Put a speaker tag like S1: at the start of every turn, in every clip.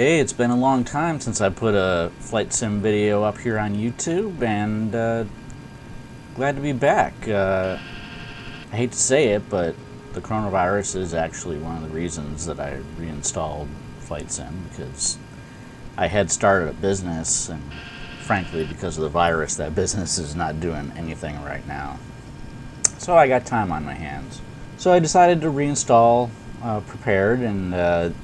S1: Hey, it's been a long time since I put a flight sim video up here on YouTube, and glad to be back. I hate to say it, but the coronavirus is actually one of the reasons that I reinstalled flight sim, because I had started a business, and frankly, because of the virus, that business is not doing anything right now. So I got time on my hands. So I decided to reinstall Prepared, and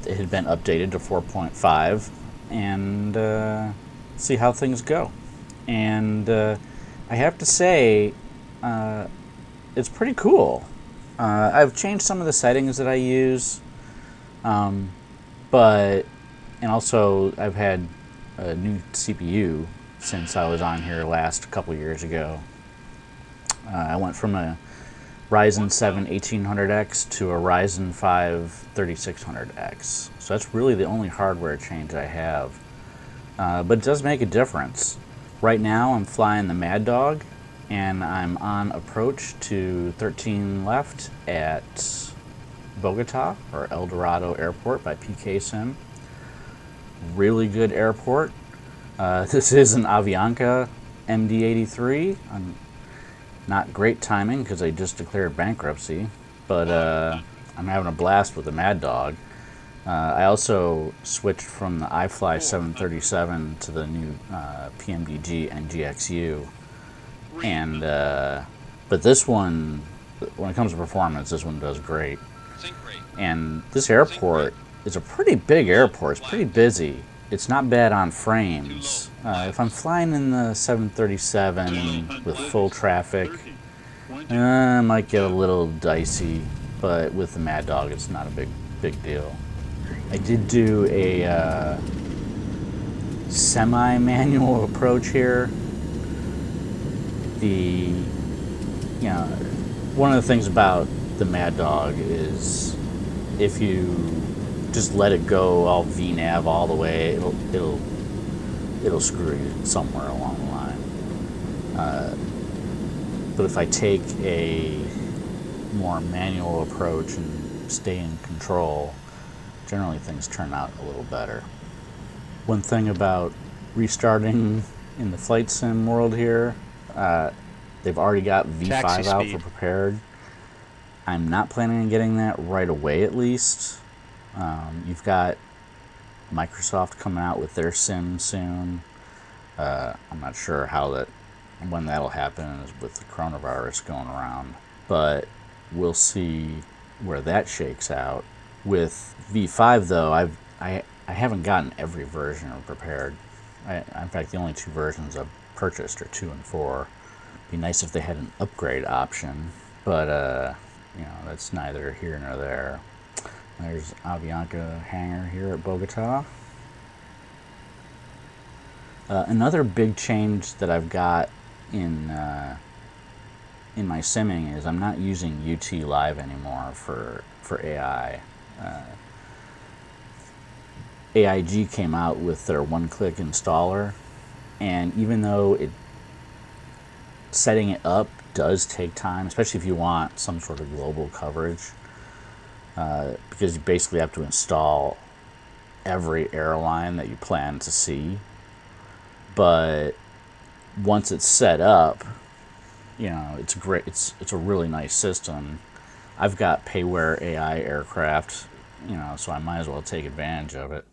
S1: it had been updated to 4.5, and see how things go. And I have to say, it's pretty cool. I've changed some of the settings that I use, but and also I've had a new CPU since I was on here last couple years ago. I went from a Ryzen 7 1800X to a Ryzen 5 3600X. So that's really the only hardware change I have. But it does make a difference. Right now I'm flying the Maddog, and I'm on approach to 13 left at Bogotá, or El Dorado Airport by PK Sim. Really good airport. This is an Avianca MD-83. Not great timing because I just declared bankruptcy, but I'm having a blast with the Maddog. I also switched from the iFly 737 to the new PMDG NGXU, and but this one, when it comes to performance, this one does great. And this airport is a pretty big airport. It's pretty busy. It's not bad on frames. If I'm flying in the 737 with full traffic, it might get a little dicey, but with the Maddog, it's not a big deal. I did do a semi-manual approach here. One of the things about the Maddog is if you just let it go all VNAV all the way, it'll screw you somewhere along the line. But if I take a more manual approach and stay in control, generally things turn out a little better. One thing about restarting in the flight sim world here, they've already got V5 out for Prepared. I'm not planning on getting that right away, at least. You've got Microsoft coming out with their sim soon. I'm not sure when that'll happen with the coronavirus going around, but we'll see where that shakes out. With V5 though, I haven't gotten every version of Prepared. In fact, the only two versions I've purchased are 2 and 4. Be nice if they had an upgrade option, but that's neither here nor there. There's Avianca hangar here at Bogotá. Another big change that I've got in my simming is I'm not using UT Live anymore for AI. AIG came out with their one-click installer, and even though setting it up does take time, especially if you want some sort of global coverage, because you basically have to install every airline that you plan to see. But once it's set up, it's great. It's a really nice system. I've got Payware AI aircraft, so I might as well take advantage of it.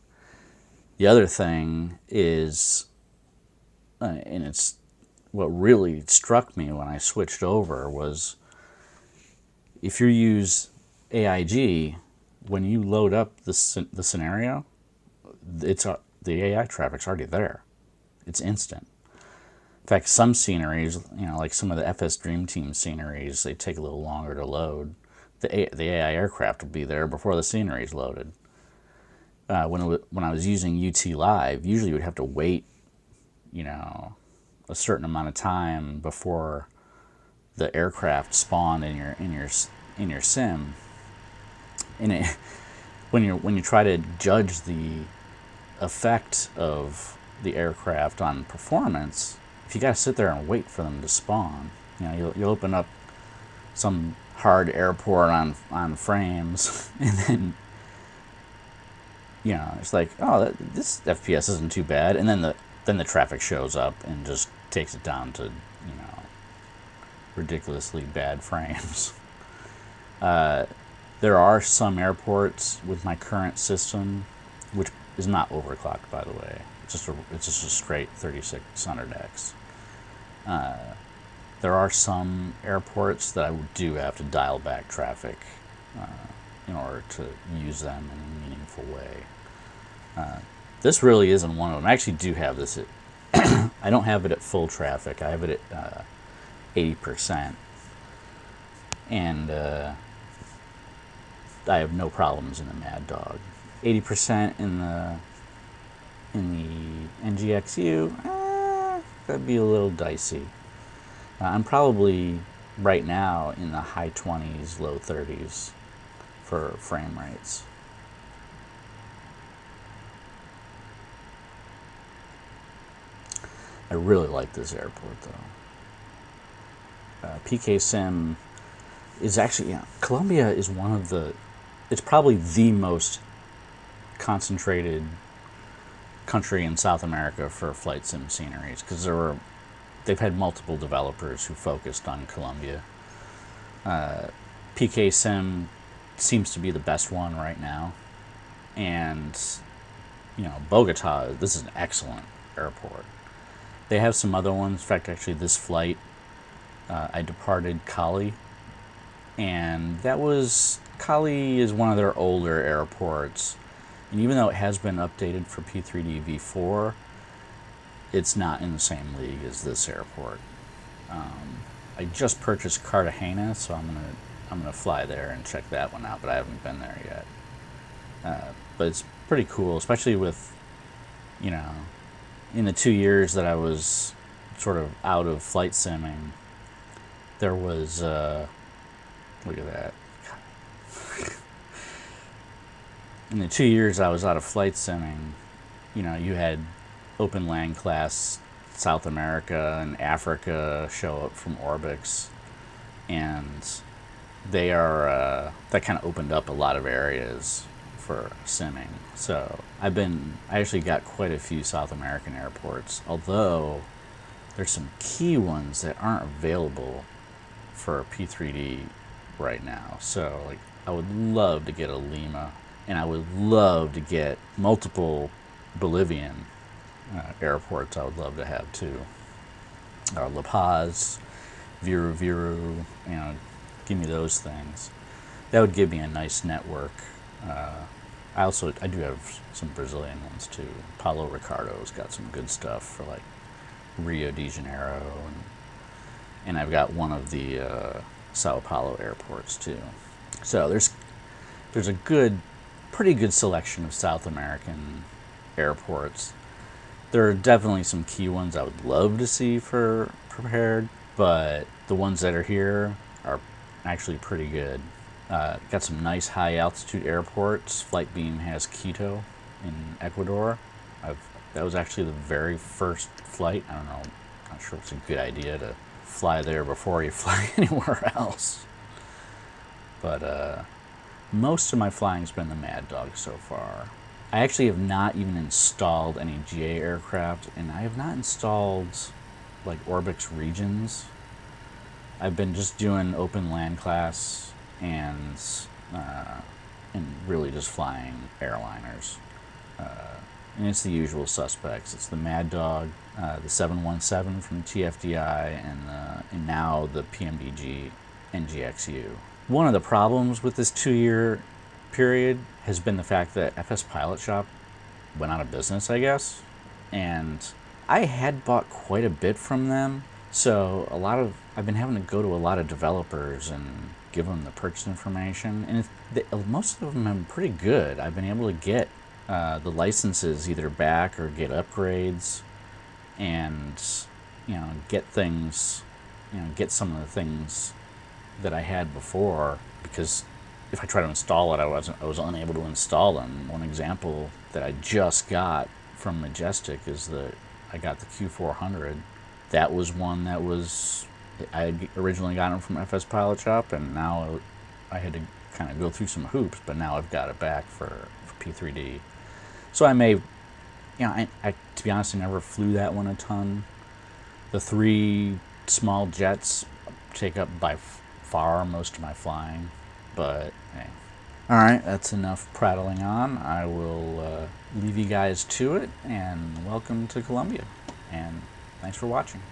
S1: The other thing is, and it's what really struck me when I switched over, was if you use AIG, when you load up the scenario, the AI traffic's already there. It's instant. In fact, some sceneries, like some of the FS Dream Team sceneries, they take a little longer to load. The AI aircraft will be there before the scenery is loaded. When I was using UT Live, usually you would have to wait, a certain amount of time before the aircraft spawned in your sim. And when you try to judge the effect of the aircraft on performance, if you got to sit there and wait for them to spawn, you'll open up some hard airport on frames, and then it's like, oh, this FPS isn't too bad, and then the traffic shows up and just takes it down to ridiculously bad frames. There are some airports with my current system, which is not overclocked, by the way. It's just a straight 3600X. There are some airports that I do have to dial back traffic in order to use them in a meaningful way. This really isn't one of them. I actually do have this at I don't have it at full traffic. I have it at 80%, and I have no problems in the Maddog. 80% in the NGXU, that'd be a little dicey. I'm probably right now in the high 20s, low 30s for frame rates. I really like this airport though. PK Sim is actually, Colombia is it's probably the most concentrated country in South America for flight sim sceneries, because they've had multiple developers who focused on Colombia. PK Sim seems to be the best one right now, and Bogotá, this is an excellent airport. They have some other ones. In fact, actually, this flight, I departed Cali, and Cali is one of their older airports, and even though it has been updated for P3D V4, it's not in the same league as this airport. I just purchased Cartagena, so I'm gonna fly there and check that one out, but I haven't been there yet. But it's pretty cool, especially with, in the 2 years that I was sort of out of flight simming, there was, look at that. In the 2 years I was out of flight simming, you had open land class South America and Africa show up from Orbix, and they are, that kind of opened up a lot of areas for simming. So I actually got quite a few South American airports, although there's some key ones that aren't available for P3D right now. So like, I would love to get a Lima, and I would love to get multiple Bolivian airports. I would love to have too. La Paz, Viru, give me those things. That would give me a nice network. I do have some Brazilian ones too. Paulo Ricardo's got some good stuff for like Rio de Janeiro, and I've got one of the Sao Paulo airports too. So there's a pretty good selection of South American airports. There are definitely some key ones I would love to see for prepared, but the ones that are here are actually pretty good. Got some nice high altitude airports. Flightbeam has Quito in Ecuador. That was actually the very first flight. I don't know, not sure if it's a good idea to fly there before you fly anywhere else. But most of my flying's been the Maddog so far. I actually have not even installed any GA aircraft, and I have not installed like Orbix regions. I've been just doing open land class and really just flying airliners. And it's the usual suspects. It's the Maddog, the 717 from TFDI, and now the PMDG NGXU. One of the problems with this 2-year period has been the fact that FS Pilot Shop went out of business, I guess. And I had bought quite a bit from them, so I've been having to go to a lot of developers and give them the purchase information, and most of them have been pretty good. I've been able to get the licenses either back or get upgrades, and get things, get some of the things that I had before, because if I try to install it, I was unable to install them. One example that I just got from Majestic is I got the Q400. That was one that I had originally gotten from FS Pilot Shop, and now I had to kind of go through some hoops, but now I've got it back for P3D. So I may, to be honest, I never flew that one a ton. The 3 small jets take up by far most of my flying, but hey. All right, that's enough prattling on. I will leave you guys to it, and welcome to Colombia, and thanks for watching.